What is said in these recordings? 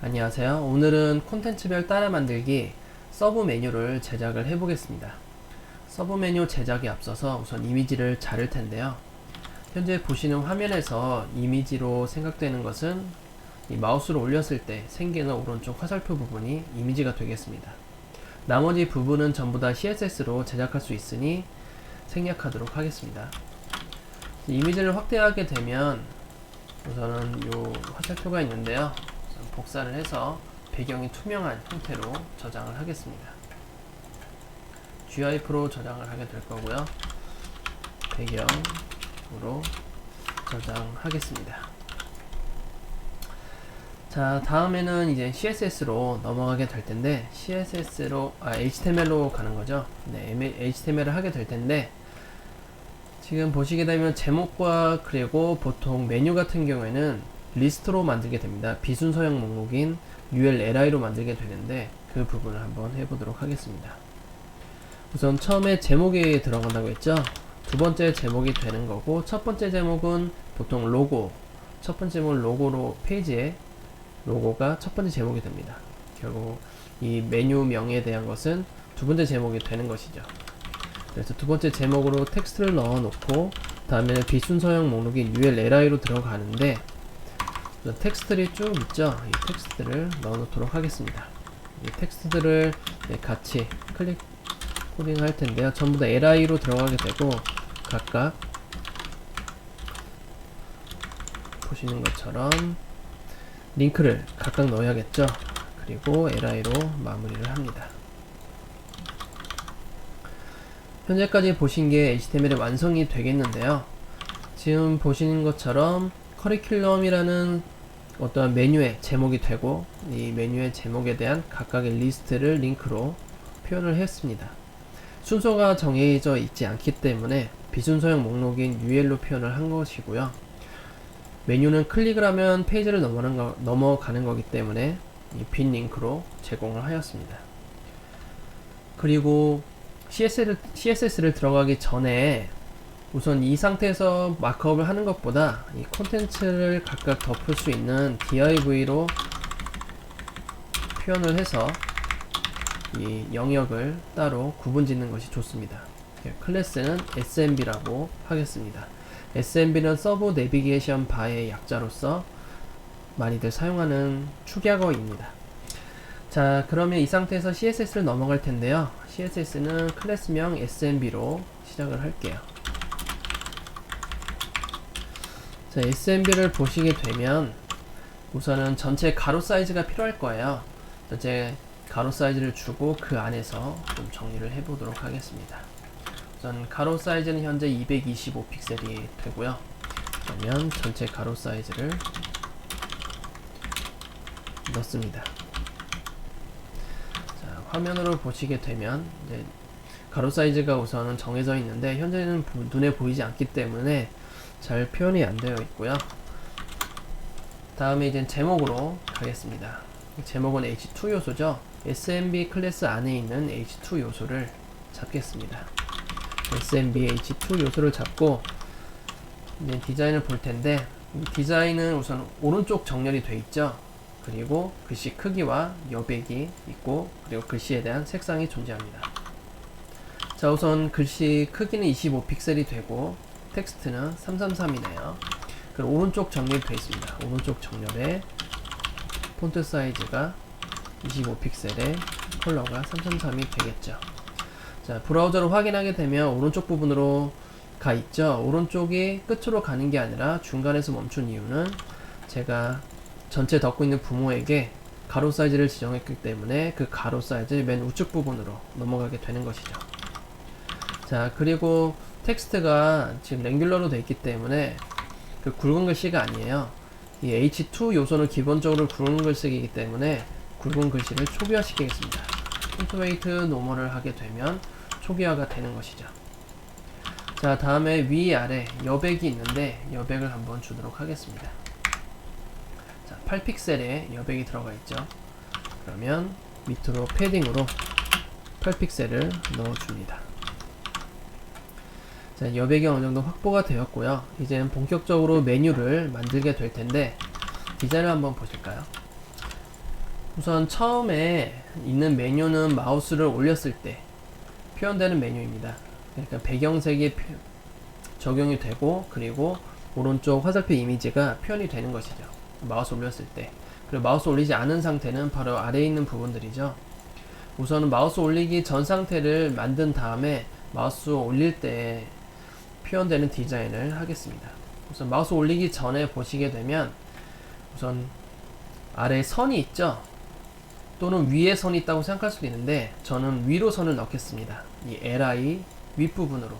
안녕하세요. 오늘은 콘텐츠별 따라 만들기 서브 메뉴를 제작을 해 보겠습니다. 서브 메뉴 제작에 앞서서 우선 이미지를 자를 텐데요. 현재 보시는 화면에서 이미지로 생각되는 것은 이 마우스를 올렸을 때 생기는 오른쪽 화살표 부분이 이미지가 되겠습니다. 나머지 부분은 전부 다 CSS로 제작할 수 있으니 생략하도록 하겠습니다. 이미지를 확대하게 되면 우선은 이 화살표가 있는데요. 복사를 해서 배경이 투명한 형태로 저장을 하겠습니다. GIF로 저장을 하게 될 거고요. 배경으로 저장하겠습니다. 자, 다음에는 이제 CSS로 넘어가게 될 텐데, HTML로 가는 거죠. 네, HTML을 하게 될 텐데, 지금 보시게 되면 제목과 그리고 보통 메뉴 같은 경우에는 리스트로 만들게 됩니다. 비순서형 목록인 ULLI로 만들게 되는데 그 부분을 한번 해보도록 하겠습니다. 우선 처음에 제목이 들어간다고 했죠. 두 번째 제목이 되는 거고, 첫 번째 제목은 보통 로고, 첫 번째 제목은 로고로 페이지에 로고가 첫 번째 제목이 됩니다. 결국 이 메뉴명에 대한 것은 두 번째 제목이 되는 것이죠. 그래서 두 번째 제목으로 텍스트를 넣어 놓고, 다음에는 비순서형 목록인 ULLI로 들어가는데 텍스트들이 쭉 있죠. 이 텍스트들을 넣어 놓도록 하겠습니다. 이 텍스트들을 같이 코딩 할 텐데요. 전부 다 LI로 들어가게 되고, 각각 보시는 것처럼 링크를 각각 넣어야겠죠. 그리고 LI로 마무리를 합니다. 현재까지 보신 게 HTML의 완성이 되겠는데요. 지금 보시는 것처럼 커리큘럼이라는 어떠한 메뉴의 제목이 되고, 이 메뉴의 제목에 대한 각각의 리스트를 링크로 표현을 했습니다. 순서가 정해져 있지 않기 때문에 비순서형 목록인 UL로 표현을 한 것이고요. 메뉴는 클릭을 하면 페이지를 넘어가는 거기 때문에 이 빈 링크로 제공을 하였습니다. 그리고 CSS를 들어가기 전에 우선 이 상태에서 마크업을 하는 것보다 이 콘텐츠를 각각 덮을 수 있는 div로 표현을 해서 이 영역을 따로 구분 짓는 것이 좋습니다. 클래스는 SMB라고 하겠습니다. SMB는 서브 내비게이션 바의 약자로서 많이들 사용하는 축약어입니다. 자, 그러면 이 상태에서 CSS를 넘어갈 텐데요. CSS는 클래스명 SMB로 시작을 할게요. 자, SMB를 보시게 되면 우선은 전체 가로 사이즈가 필요할 거예요. 전체 가로 사이즈를 주고 그 안에서 좀 정리를 해보도록 하겠습니다. 우선 가로 사이즈는 현재 225픽셀이 되고요. 그러면 전체 가로 사이즈를 넣습니다. 자, 화면으로 보시게 되면 이제 가로 사이즈가 우선은 정해져 있는데 현재는 눈에 보이지 않기 때문에 잘 표현이 안 되어 있고요. 다음에 이제 제목으로 가겠습니다. 제목은 H2 요소죠. SMB 클래스 안에 있는 H2 요소를 잡겠습니다. SMB H2 요소를 잡고 이제 디자인을 볼 텐데, 디자인은 우선 오른쪽 정렬이 되어 있죠. 그리고 글씨 크기와 여백이 있고, 그리고 글씨에 대한 색상이 존재합니다. 자, 우선 글씨 크기는 25픽셀이 되고 텍스트는 333이네요. 그리고 오른쪽 정렬이 되어 있습니다. 오른쪽 정렬에 폰트 사이즈가 25픽셀에 컬러가 333이 되겠죠. 자, 브라우저로 확인하게 되면 오른쪽 부분으로 가 있죠. 오른쪽이 끝으로 가는 게 아니라 중간에서 멈춘 이유는 제가 전체 덮고 있는 부모에게 가로 사이즈를 지정했기 때문에 그 가로 사이즈 맨 우측 부분으로 넘어가게 되는 것이죠. 자, 그리고 텍스트가 지금 랭귤러로 되어 있기 때문에 그 굵은 글씨가 아니에요. 이 H2 요소는 기본적으로 굵은 글씨이기 때문에 굵은 글씨를 초기화 시키겠습니다. 폰트 웨이트 노멀을 하게 되면 초기화가 되는 것이죠. 자, 다음에 위아래 여백이 있는데 여백을 한번 주도록 하겠습니다. 자, 8픽셀에 여백이 들어가 있죠. 그러면 밑으로 패딩으로 8픽셀을 넣어줍니다. 자, 여백이 어느 정도 확보가 되었고요. 이제는 본격적으로 메뉴를 만들게 될 텐데, 디자인을 한번 보실까요? 우선 처음에 있는 메뉴는 마우스를 올렸을 때 표현되는 메뉴입니다. 그러니까 배경색이 적용이 되고, 그리고 오른쪽 화살표 이미지가 표현이 되는 것이죠. 마우스 올렸을 때. 그리고 마우스 올리지 않은 상태는 바로 아래에 있는 부분들이죠. 우선은 마우스 올리기 전 상태를 만든 다음에 마우스 올릴 때 표현되는 디자인을 하겠습니다. 우선 마우스 올리기 전에 보시게 되면 우선 아래 선이 있죠. 또는 위에 선이 있다고 생각할 수도 있는데, 저는 위로 선을 넣겠습니다. 이 li 윗부분으로,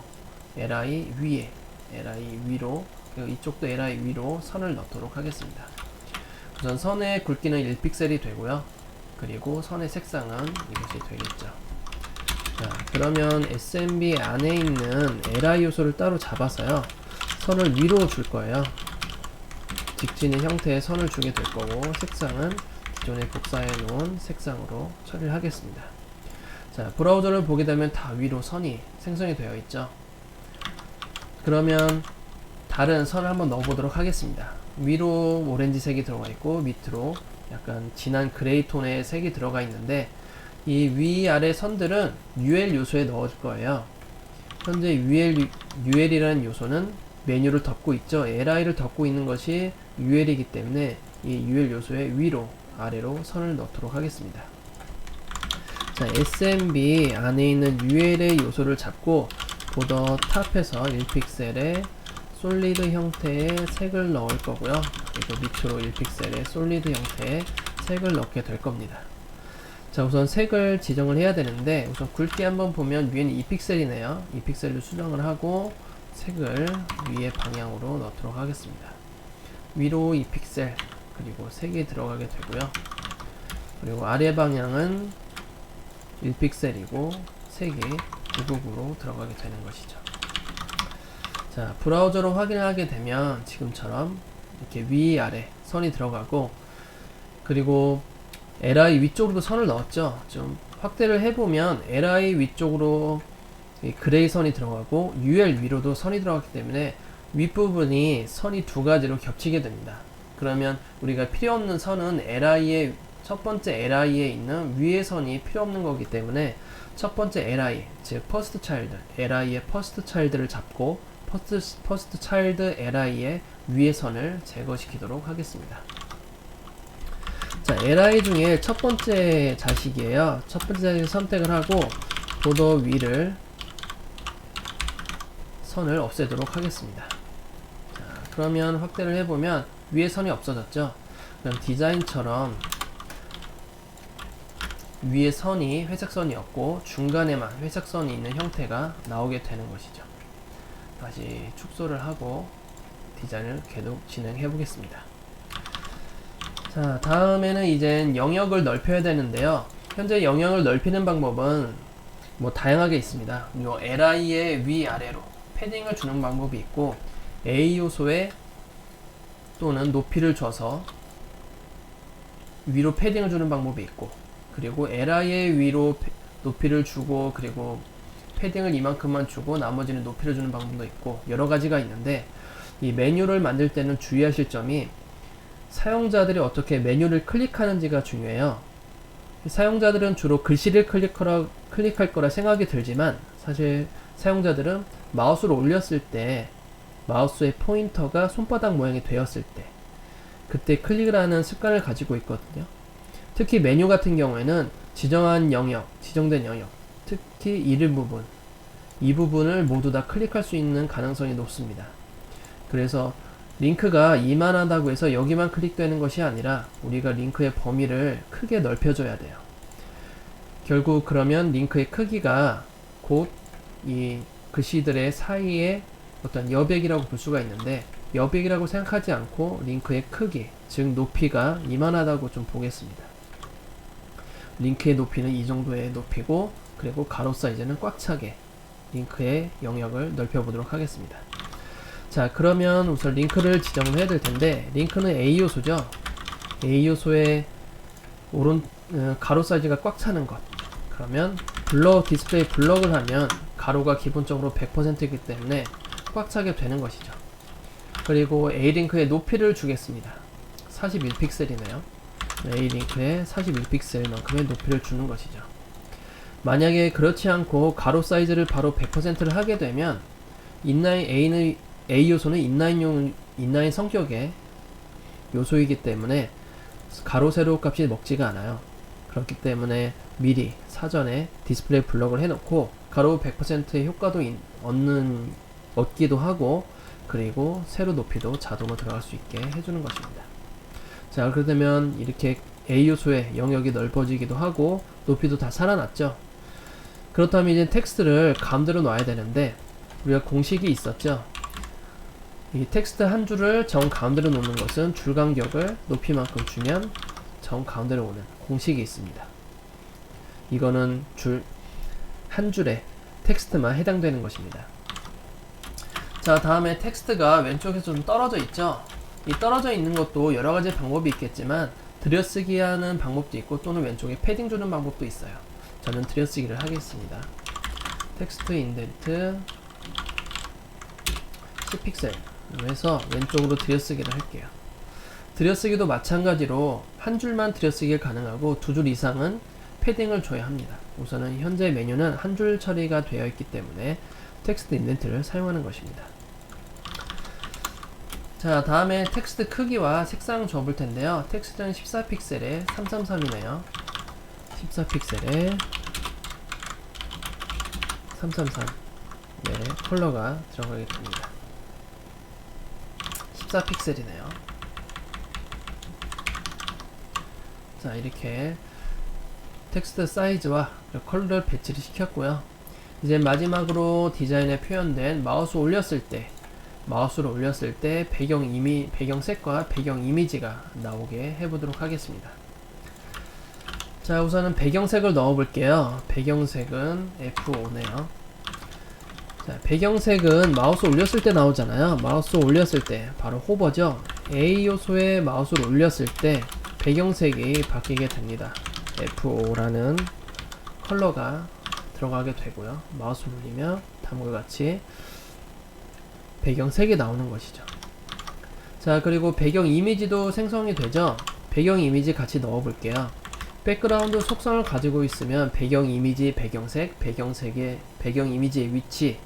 li 위에, li 위로, 그리고 이쪽도 li 위로 선을 넣도록 하겠습니다. 우선 선의 굵기는 1픽셀이 되고요. 그리고 선의 색상은 이것이 되겠죠. 자, 그러면 SMB 안에 있는 li 요소를 따로 잡아서요, 선을 위로 줄 거예요. 직진의 형태의 선을 주게 될 거고, 색상은 기존에 복사해 놓은 색상으로 처리를 하겠습니다. 자, 브라우저를 보게 되면 다 위로 선이 생성이 되어 있죠. 그러면 다른 선을 한번 넣어 보도록 하겠습니다. 위로 오렌지색이 들어가 있고, 밑으로 약간 진한 그레이 톤의 색이 들어가 있는데, 이 위아래 선들은 UL 요소에 넣을 거예요. 현재 UL이라는 요소는 메뉴를 덮고 있죠. li를 덮고 있는 것이 UL이기 때문에 이 UL 요소의 위로, 아래로 선을 넣도록 하겠습니다. 자, SMB 안에 있는 UL의 요소를 잡고 보더 탑에서 1픽셀에 솔리드 형태의 색을 넣을 거고요. 그리고 밑으로 1픽셀에 솔리드 형태의 색을 넣게 될 겁니다. 자, 우선 색을 지정을 해야 되는데, 우선 굵기 한번 보면 위에는 2픽셀이네요. 2픽셀을 수정을 하고 색을 위의 방향으로 넣도록 하겠습니다. 위로 2픽셀, 그리고 색이 들어가게 되고요. 그리고 아래 방향은 1픽셀이고 색이 우극으로 들어가게 되는 것이죠. 자, 브라우저로 확인을 하게 되면 지금처럼 이렇게 위아래 선이 들어가고, 그리고 li 위쪽으로도 선을 넣었죠. 좀 확대를 해보면 li 위쪽으로 그레이 선이 들어가고 ul 위로도 선이 들어갔기 때문에 윗부분이 선이 두 가지로 겹치게 됩니다. 그러면 우리가 필요 없는 선은 li의 첫 번째 li에 있는 위의 선이 필요 없는 거기 때문에 첫 번째 li, 즉 first child, li의 first child를 잡고 first child li의 위의 선을 제거시키도록 하겠습니다. 자, li 중에 첫 번째 자식이에요. 첫 번째 자식을 선택을 하고 보더 위를 선을 없애도록 하겠습니다. 자, 그러면 확대를 해보면 위에 선이 없어졌죠. 그럼 디자인처럼 위에 선이 회색 선이 없고 중간에만 회색 선이 있는 형태가 나오게 되는 것이죠. 다시 축소를 하고 디자인을 계속 진행해 보겠습니다. 자, 다음에는 이젠 영역을 넓혀야 되는데요. 현재 영역을 넓히는 방법은 뭐 다양하게 있습니다. 요 li의 위아래로 패딩을 주는 방법이 있고, A 요소에 또는 높이를 줘서 위로 패딩을 주는 방법이 있고, 그리고 li의 위로 높이를 주고, 그리고 패딩을 이만큼만 주고 나머지는 높이를 주는 방법도 있고, 여러 가지가 있는데, 이 메뉴를 만들 때는 주의하실 점이 사용자들이 어떻게 메뉴를 클릭하는지가 중요해요. 사용자들은 주로 글씨를 클릭할 거라 생각이 들지만, 사실 사용자들은 마우스를 올렸을 때 마우스의 포인터가 손바닥 모양이 되었을 때 그때 클릭을 하는 습관을 가지고 있거든요. 특히 메뉴 같은 경우에는 지정된 영역, 특히 이름 이 부분을 모두 다 클릭할 수 있는 가능성이 높습니다. 그래서 링크가 이만하다고 해서 여기만 클릭되는 것이 아니라 우리가 링크의 범위를 크게 넓혀줘야 돼요. 결국 그러면 링크의 크기가 곧 이 글씨들의 사이에 어떤 여백이라고 볼 수가 있는데, 여백이라고 생각하지 않고 링크의 크기, 즉 높이가 이만하다고 좀 보겠습니다. 링크의 높이는 이 정도의 높이고, 그리고 가로 사이즈는 꽉 차게 링크의 영역을 넓혀 보도록 하겠습니다. 자, 그러면 우선 링크를 지정을 해야 될 텐데, 링크는 A 요소죠. A 요소의 가로 사이즈가 꽉 차는 것. 그러면 디스플레이 블럭을 하면 가로가 기본적으로 100%이기 때문에 꽉 차게 되는 것이죠. 그리고 A 링크의 높이를 주겠습니다. 41픽셀이네요. A 링크에 41픽셀만큼의 높이를 주는 것이죠. 만약에 그렇지 않고 가로 사이즈를 바로 100%를 하게 되면 인라인 A 요소는 인라인 성격의 요소이기 때문에 가로 세로 값이 먹지가 않아요. 그렇기 때문에 미리 사전에 디스플레이 블럭을 해놓고 가로 100%의 효과도 얻기도 하고, 그리고 세로 높이도 자동으로 들어갈 수 있게 해주는 것입니다. 자, 그렇게 되면 이렇게 A 요소의 영역이 넓어지기도 하고 높이도 다 살아났죠. 그렇다면 이제 텍스트를 가운데로 놔야 되는데, 우리가 공식이 있었죠. 이 텍스트 한 줄을 정 가운데로 놓는 것은 줄 간격을 높이만큼 주면 정 가운데로 오는 공식이 있습니다. 이거는 한 줄에 텍스트만 해당되는 것입니다. 자, 다음에 텍스트가 왼쪽에 좀 떨어져 있죠. 이 떨어져 있는 것도 여러 가지 방법이 있겠지만 들여쓰기 하는 방법도 있고, 또는 왼쪽에 패딩 주는 방법도 있어요. 저는 들여쓰기를 하겠습니다. 텍스트 인덴트 10픽셀 해서 왼쪽으로 들여쓰기를 할게요. 들여쓰기도 마찬가지로 한 줄만 들여쓰기가 가능하고 두 줄 이상은 패딩을 줘야 합니다. 우선은 현재 메뉴는 한 줄 처리가 되어 있기 때문에 텍스트 인덴트를 사용하는 것입니다. 자, 다음에 텍스트 크기와 색상 줘볼 텐데요. 텍스트는 14픽셀에 333이네요. 14픽셀에 333. 네, 컬러가 들어가게 됩니다. 14픽셀이네요. 자, 이렇게 텍스트 사이즈와 컬러를 배치를 시켰고요. 이제 마지막으로 디자인에 표현된 마우스를 올렸을 때 배경색과 배경 이미지가 나오게 해보도록 하겠습니다. 자, 우선은 배경색을 넣어 볼게요. 배경색은 F5네요. 자, 배경색은 마우스 올렸을 때 나오잖아요. 마우스 올렸을 때 바로 호버죠. A 요소에 마우스를 올렸을 때 배경색이 바뀌게 됩니다. F5라는 컬러가 들어가게 되고요. 마우스를 올리면 다음과 같이 배경색이 나오는 것이죠. 자, 그리고 배경 이미지도 생성이 되죠. 배경 이미지 같이 넣어 볼게요. 백그라운드 속성을 가지고 있으면 배경 이미지, 배경색, 배경 이미지의 위치,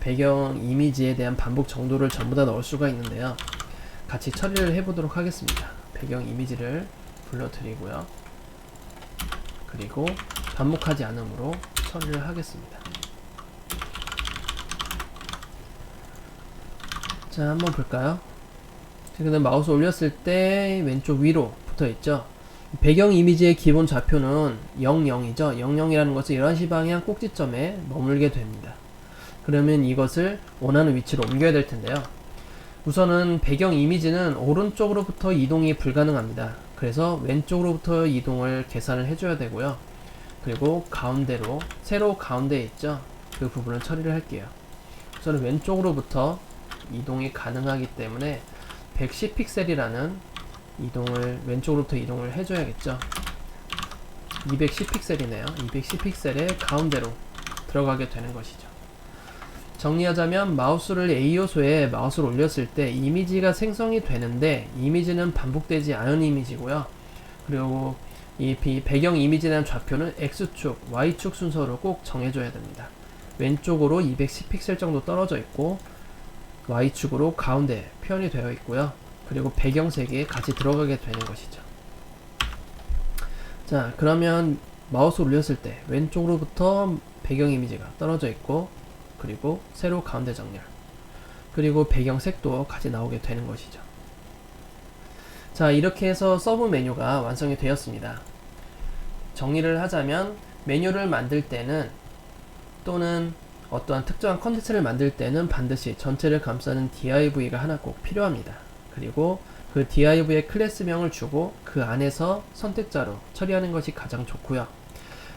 배경 이미지에 대한 반복 정도를 전부 다 넣을 수가 있는데요. 같이 처리를 해보도록 하겠습니다. 배경 이미지를 불러드리고요. 그리고 반복하지 않으므로 처리를 하겠습니다. 자, 한번 볼까요? 지금 마우스 올렸을 때 왼쪽 위로 붙어 있죠. 배경 이미지의 기본 좌표는 00이죠. 00이라는 것은 11시 방향 꼭지점에 머물게 됩니다. 그러면 이것을 원하는 위치로 옮겨야 될 텐데요. 우선은 배경 이미지는 오른쪽으로부터 이동이 불가능합니다. 그래서 왼쪽으로부터 이동을 계산을 해줘야 되고요. 그리고 가운데로, 세로 가운데에 있죠. 그 부분을 처리를 할게요. 우선은 왼쪽으로부터 이동이 가능하기 때문에 110픽셀이라는 왼쪽으로부터 이동을 해줘야겠죠. 210픽셀이네요. 210픽셀의 가운데로 들어가게 되는 것이죠. 정리하자면 마우스를 A 요소에 마우스를 올렸을 때 이미지가 생성이 되는데, 이미지는 반복되지 않은 이미지고요. 그리고 이 배경 이미지에 대한 좌표는 X축, Y축 순서로 꼭 정해줘야 됩니다. 왼쪽으로 210픽셀 정도 떨어져 있고 Y축으로 가운데 표현이 되어 있고요. 그리고 배경색이 같이 들어가게 되는 것이죠. 자, 그러면 마우스 올렸을 때 왼쪽으로부터 배경 이미지가 떨어져 있고, 그리고 세로 가운데 정렬, 그리고 배경색도 같이 나오게 되는 것이죠. 자, 이렇게 해서 서브 메뉴가 완성이 되었습니다. 정리를 하자면 메뉴를 만들 때는, 또는 어떠한 특정한 컨텐츠를 만들 때는 반드시 전체를 감싸는 div가 하나 꼭 필요합니다. 그리고 그 div의 클래스명을 주고 그 안에서 선택자로 처리하는 것이 가장 좋고요.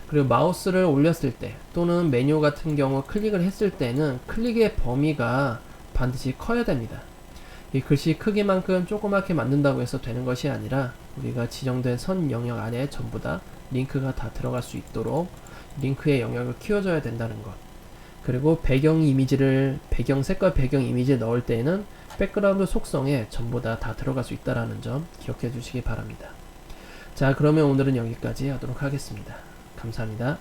그리고 마우스를 올렸을 때, 또는 메뉴 같은 경우 클릭을 했을 때는 클릭의 범위가 반드시 커야 됩니다. 이 글씨 크기만큼 조그맣게 만든다고 해서 되는 것이 아니라, 우리가 지정된 선 영역 안에 전부 다 링크가 다 들어갈 수 있도록 링크의 영역을 키워줘야 된다는 것. 그리고 배경색과 배경 이미지를 넣을 때에는 백그라운드 속성에 전부 다 들어갈 수 있다는 점 기억해 주시기 바랍니다. 자, 그러면 오늘은 여기까지 하도록 하겠습니다. 감사합니다.